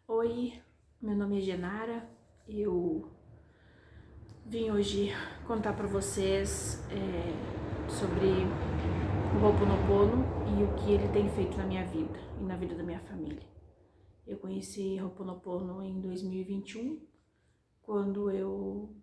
Oi, meu nome é Genara. Eu vim hoje contar para vocês sobre o Ho'oponopono e o que ele tem feito na minha vida e na vida da minha família. Eu conheci Ho'oponopono em 2021, quando eu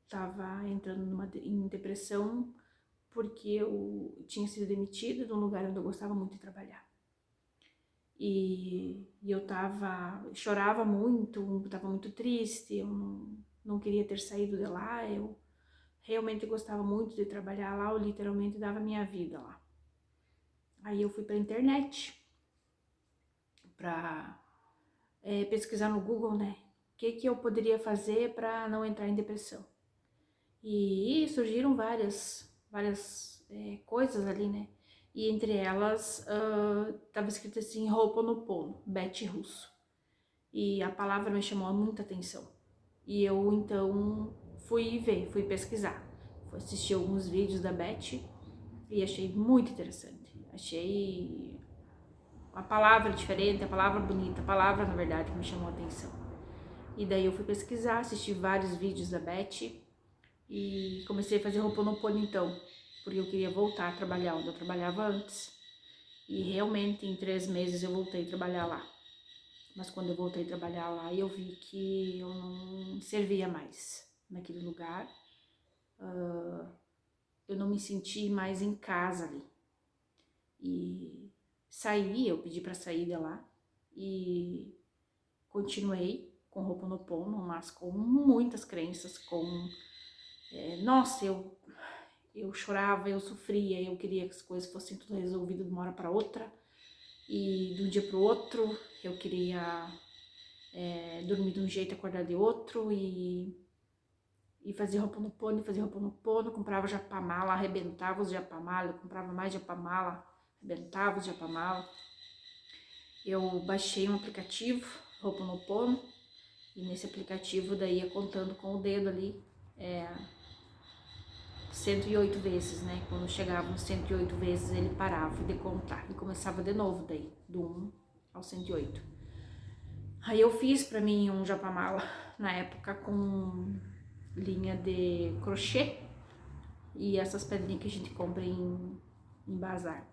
estava entrando em depressão, porque eu tinha sido demitida de um lugar onde eu gostava muito de trabalhar. E eu chorava muito, estava muito triste, eu não queria ter saído de lá, eu realmente gostava muito de trabalhar lá, eu literalmente dava minha vida lá. Aí eu fui pra internet pra pesquisar no Google, né, o que eu poderia fazer para não entrar em depressão. E surgiram várias coisas ali, né, e entre elas estava escrito assim, Ho'oponopono, Beth Russo. E a palavra me chamou muita atenção. E eu então fui pesquisar, fui assistir alguns vídeos da Beth e achei muito interessante. Achei a palavra diferente, a palavra bonita, a palavra na verdade que me chamou a atenção. E daí eu fui pesquisar, assisti vários vídeos da Beth e comecei a fazer Ho'oponopono então, porque eu queria voltar a trabalhar onde eu trabalhava antes. E realmente em 3 meses eu voltei a trabalhar lá. Mas quando eu voltei a trabalhar lá, eu vi que eu não servia mais naquele lugar. Eu não me senti mais em casa ali. E saí, eu pedi para sair de lá e continuei com Ho'oponopono, mas com muitas crenças, nossa, eu chorava, eu sofria, eu queria que as coisas fossem tudo resolvidas de uma hora para outra. E de um dia para o outro, eu queria dormir de um jeito, acordar de outro e fazia Ho'oponopono, comprava japamala, arrebentava os japamala, eu comprava mais japamala, arrebentava os japamala. Eu baixei um aplicativo, Ho'oponopono, e nesse aplicativo daí ia contando com o dedo ali, 108 vezes, né? Quando chegava nos 108 vezes ele parava de contar e começava de novo daí, do 1 ao 108. Aí eu fiz pra mim um japamala na época com linha de crochê e essas pedrinhas que a gente compra em bazar.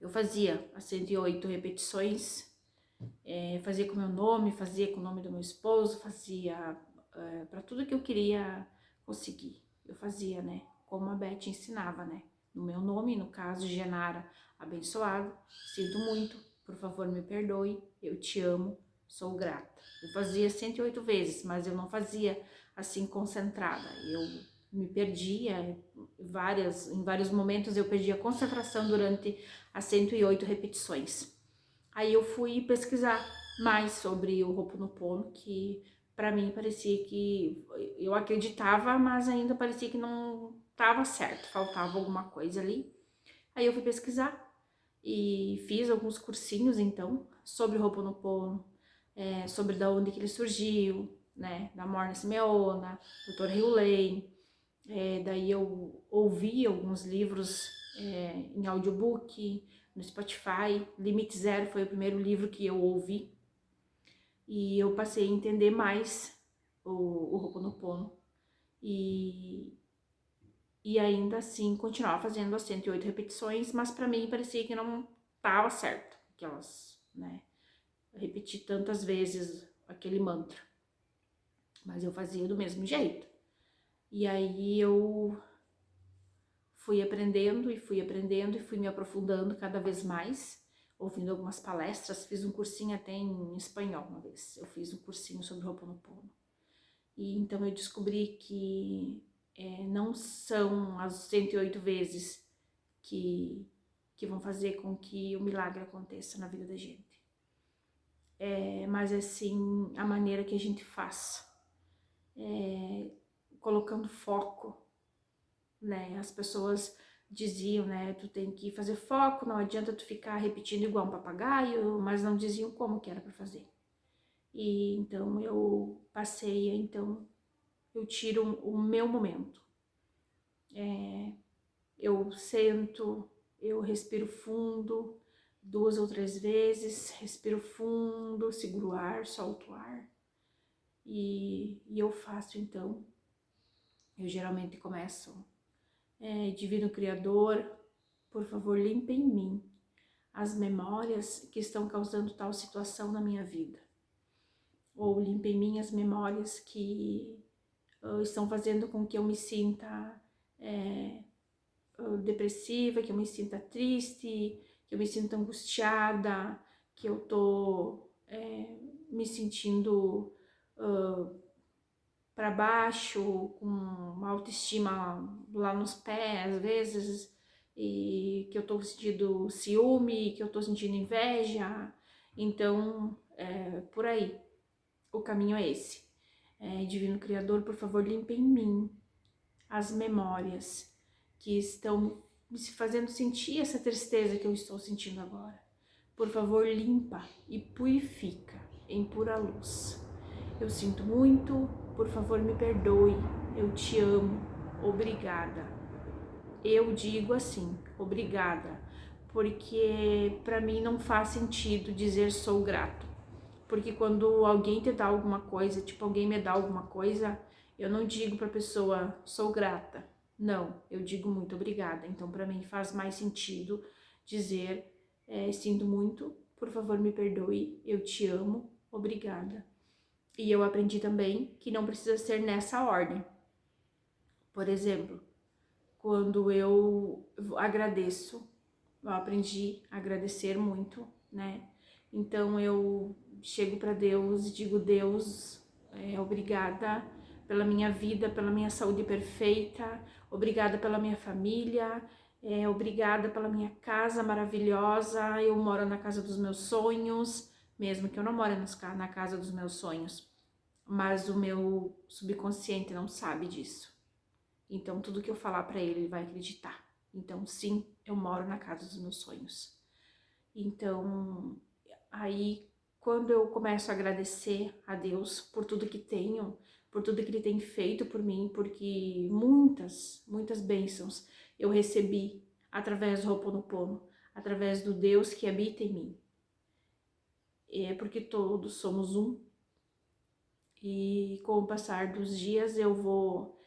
Eu fazia as 108 repetições, fazia com o meu nome, fazia com o nome do meu esposo, fazia para tudo que eu queria conseguir. Eu fazia, né, como a Beth ensinava, né, no meu nome, no caso, Genara abençoado, sinto muito, por favor me perdoe, eu te amo, sou grata. Eu fazia 108 vezes, mas eu não fazia assim concentrada, eu me perdia, em vários momentos eu perdia a concentração durante as 108 repetições. Aí eu fui pesquisar mais sobre o Ho'oponopono, que para mim parecia que eu acreditava, mas ainda parecia que não estava certo, faltava alguma coisa ali. Aí eu fui pesquisar e fiz alguns cursinhos então sobre o Ho'oponopono, sobre da onde que ele surgiu, né, da Morna Simeona, Dr. Hugh Lane. Daí eu ouvi alguns livros em audiobook, no Spotify. Limite Zero foi o primeiro livro que eu ouvi e eu passei a entender mais o Ho'oponopono e ainda assim continuava fazendo as 108 repetições, mas para mim parecia que não estava certo, aquelas, né, repetir tantas vezes aquele mantra, mas eu fazia do mesmo jeito. E aí eu fui aprendendo e fui me aprofundando cada vez mais, ouvindo algumas palestras, fiz um cursinho até em espanhol uma vez, eu fiz um cursinho sobre Ho'oponopono. E então eu descobri que não são as 108 vezes que vão fazer com que o milagre aconteça na vida da gente. Mas é sim a maneira que a gente faz, colocando foco, né? As pessoas diziam, né, tu tem que fazer foco, não adianta tu ficar repetindo igual um papagaio, mas não diziam como que era para fazer. E então eu passei, então eu tiro o meu momento. Eu sento, eu respiro fundo, 2 ou 3 vezes, respiro fundo, seguro o ar, solto o ar. E eu faço então. Eu geralmente começo, Divino Criador, por favor, limpe em mim as memórias que estão causando tal situação na minha vida. Ou limpe em mim as memórias que estão fazendo com que eu me sinta depressiva, que eu me sinta triste, que eu me sinta angustiada, que eu tô me sentindo para baixo, com uma autoestima lá nos pés, às vezes, e que eu tô sentindo ciúme, que eu tô sentindo inveja. Então, por aí, o caminho é esse. Divino Criador, por favor, limpe em mim as memórias que estão me fazendo sentir essa tristeza que eu estou sentindo agora. Por favor, limpa e purifica em pura luz. Eu sinto muito, por favor, me perdoe. Eu te amo. Obrigada. Eu digo assim, obrigada, porque para mim não faz sentido dizer sou grato. Porque quando alguém te dá alguma coisa, tipo alguém me dá alguma coisa, eu não digo pra pessoa sou grata. Não, eu digo muito obrigada. Então para mim faz mais sentido dizer sinto muito, por favor me perdoe, eu te amo, obrigada. E eu aprendi também que não precisa ser nessa ordem. Por exemplo, quando eu agradeço, eu aprendi a agradecer muito, né? Então eu chego para Deus e digo, Deus, obrigada pela minha vida, pela minha saúde perfeita, obrigada pela minha família, obrigada pela minha casa maravilhosa, eu moro na casa dos meus sonhos, mesmo que eu não more na casa dos meus sonhos, mas o meu subconsciente não sabe disso. Então tudo que eu falar para ele, ele vai acreditar. Então sim, eu moro na casa dos meus sonhos. Então aí quando eu começo a agradecer a Deus por tudo que tenho, por tudo que Ele tem feito por mim, porque muitas bênçãos eu recebi através do Ho'oponopono, através do Deus que habita em mim. É porque todos somos um. E com o passar dos dias eu vou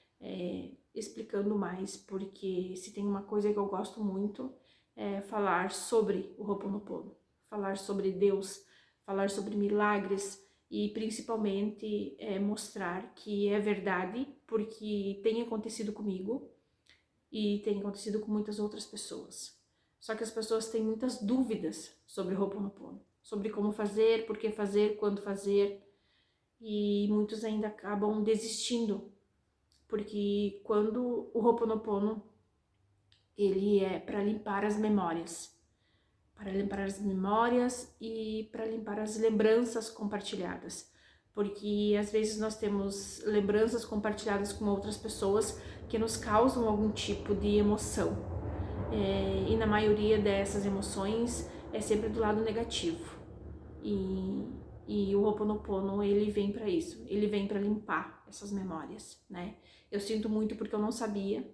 explicando mais, porque se tem uma coisa que eu gosto muito é falar sobre o Ho'oponopono, falar sobre Deus, falar sobre milagres e principalmente mostrar que é verdade, porque tem acontecido comigo e tem acontecido com muitas outras pessoas. Só que as pessoas têm muitas dúvidas sobre o Ho'oponopono, sobre como fazer, por que fazer, quando fazer, e muitos ainda acabam desistindo, porque quando o Ho'oponopono ele é para limpar as memórias, e para limpar as lembranças compartilhadas, porque às vezes nós temos lembranças compartilhadas com outras pessoas que nos causam algum tipo de emoção, e na maioria dessas emoções é sempre do lado negativo, e o Ho'oponopono ele vem para isso, ele vem para limpar essas memórias, né? Eu sinto muito porque eu não sabia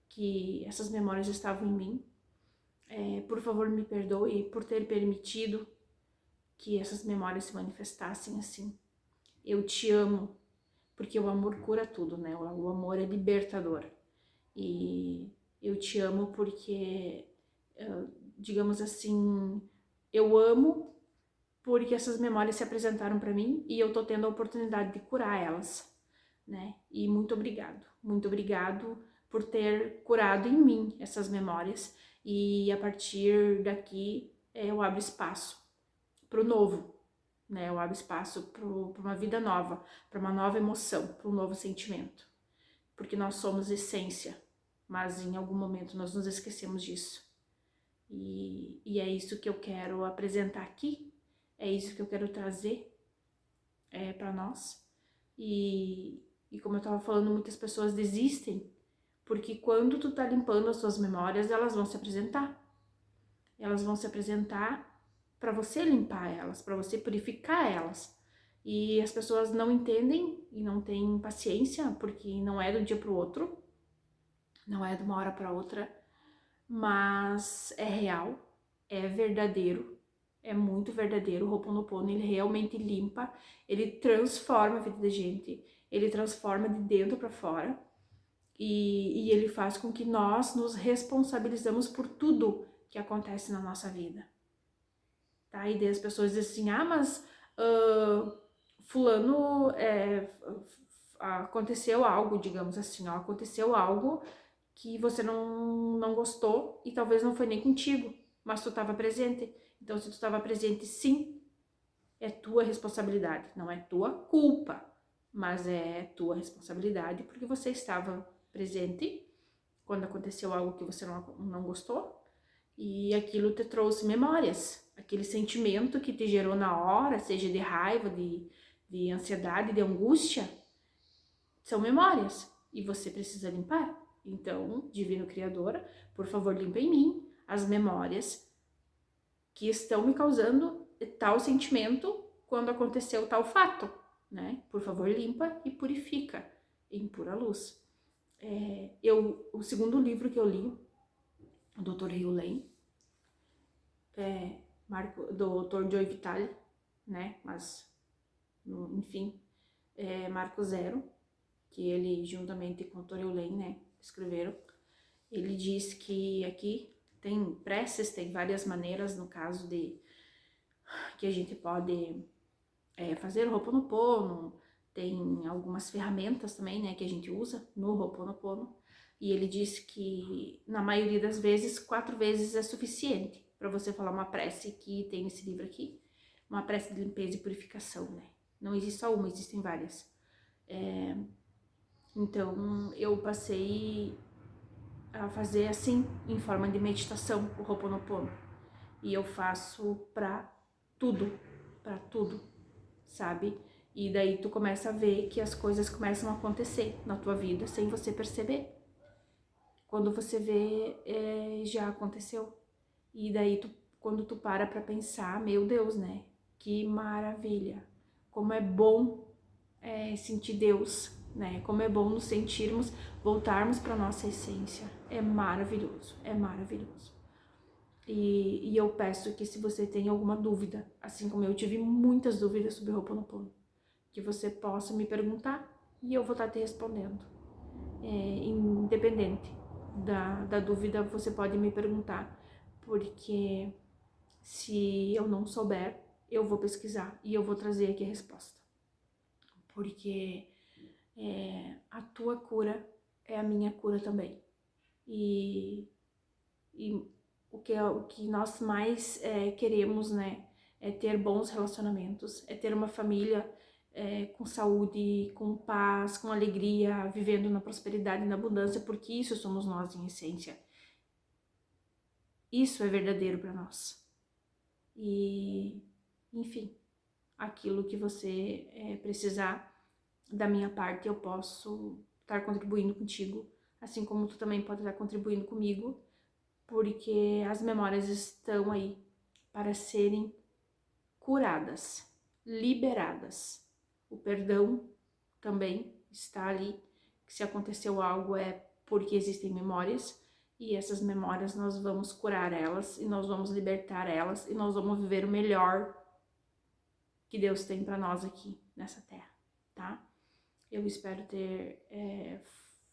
que essas memórias estavam em mim. Por favor, me perdoe por ter permitido que essas memórias se manifestassem assim. Eu te amo, porque o amor cura tudo, né? O amor é libertador. E eu te amo porque, digamos assim, eu amo porque essas memórias se apresentaram para mim e eu tô tendo a oportunidade de curar elas, né? E muito obrigado por ter curado em mim essas memórias, e a partir daqui eu abro espaço para o novo, né? Eu abro espaço para uma vida nova, para uma nova emoção, para um novo sentimento, porque nós somos essência, mas em algum momento nós nos esquecemos disso, e é isso que eu quero apresentar aqui, é isso que eu quero trazer para nós. E como eu tava falando, muitas pessoas desistem, porque quando tu tá limpando as tuas memórias, elas vão se apresentar. Elas vão se apresentar para você limpar elas, para você purificar elas. E as pessoas não entendem e não têm paciência, porque não é do dia pro outro, não é de uma hora para outra, mas é real. é verdadeiro, é muito verdadeiro. O Ho'oponopono, ele realmente limpa, ele transforma a vida da gente, ele transforma de dentro para fora e ele faz com que nós nos responsabilizamos por tudo que acontece na nossa vida. Tá? E daí as pessoas dizem assim, mas fulano aconteceu algo, digamos assim, ó, aconteceu algo que você não gostou e talvez não foi nem contigo, mas tu estava presente. Então, se tu estava presente, sim, é tua responsabilidade, não é tua culpa, mas é tua responsabilidade porque você estava presente quando aconteceu algo que você não gostou e aquilo te trouxe memórias, aquele sentimento que te gerou na hora, seja de raiva, de ansiedade, de angústia, são memórias e você precisa limpar. Então, Divino Criadora, por favor, limpa em mim as memórias que estão me causando tal sentimento quando aconteceu tal fato, né? Por favor, limpa e purifica em pura luz. O segundo livro que eu li, o Dr. Hugh Lane, do Dr. Joe Vitale, né? Mas, enfim, Marco Zero, que ele, juntamente com o Dr. Hugh Lane, né, escreveram. Ele diz que aqui tem preces, tem várias maneiras, no caso de que a gente pode fazer o Ho'oponopono, tem algumas ferramentas também, né, que a gente usa no Ho'oponopono, e ele diz que na maioria das vezes 4 vezes é suficiente para você falar uma prece que tem nesse livro aqui, uma prece de limpeza e purificação, né? Não existe só uma, existem várias. Então eu passei a fazer assim, em forma de meditação, o Ho'oponopono, e eu faço para tudo, sabe? E daí tu começa a ver que as coisas começam a acontecer na tua vida sem você perceber. Quando você vê, já aconteceu. E daí quando tu para pra pensar, meu Deus, né? Que maravilha! Como é bom sentir Deus, né? Como é bom nos sentirmos, voltarmos pra nossa essência. É maravilhoso, é maravilhoso. E eu peço que se você tem alguma dúvida, assim como eu tive muitas dúvidas sobre o Ho'oponopono, que você possa me perguntar e eu vou estar te respondendo. Independente da dúvida, você pode me perguntar, porque se eu não souber, eu vou pesquisar e eu vou trazer aqui a resposta. Porque a tua cura é a minha cura também. E o que nós mais queremos, né, é ter bons relacionamentos, é ter uma família com saúde, com paz, com alegria, vivendo na prosperidade e na abundância, porque isso somos nós em essência. Isso é verdadeiro para nós. E, enfim, aquilo que você precisar da minha parte, eu posso estar contribuindo contigo, assim como tu também pode estar contribuindo comigo, porque as memórias estão aí para serem curadas, liberadas. O perdão também está ali, que se aconteceu algo é porque existem memórias, e essas memórias nós vamos curar elas, e nós vamos libertar elas, e nós vamos viver o melhor que Deus tem para nós aqui nessa terra, tá? Eu espero ter...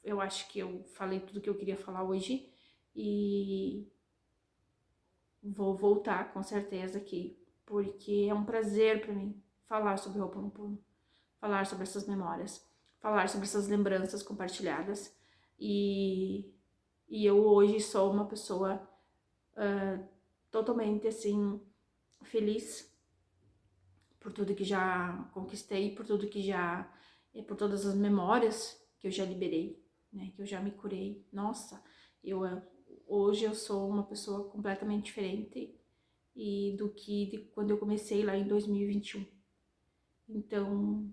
eu acho que eu falei tudo que eu queria falar hoje, e vou voltar com certeza aqui, porque é um prazer para mim falar sobre o Ho'oponopono, falar sobre essas memórias, falar sobre essas lembranças compartilhadas, e eu hoje sou uma pessoa totalmente assim feliz por tudo que já conquistei, por tudo que já, por todas as memórias que eu já liberei, né, que eu já me curei. Nossa, hoje eu sou uma pessoa completamente diferente do que de quando eu comecei lá em 2021. Então,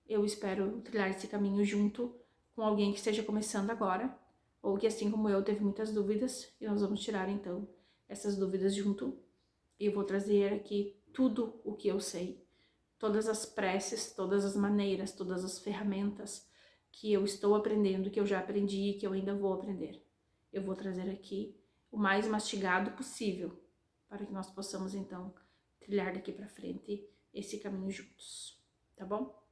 eu espero trilhar esse caminho junto com alguém que esteja começando agora, ou que assim como eu teve muitas dúvidas, e nós vamos tirar então essas dúvidas junto. E eu vou trazer aqui tudo o que eu sei, todas as preces, todas as maneiras, todas as ferramentas que eu estou aprendendo, que eu já aprendi e que eu ainda vou aprender. Eu vou trazer aqui o mais mastigado possível para que nós possamos, então, trilhar daqui para frente esse caminho juntos, tá bom?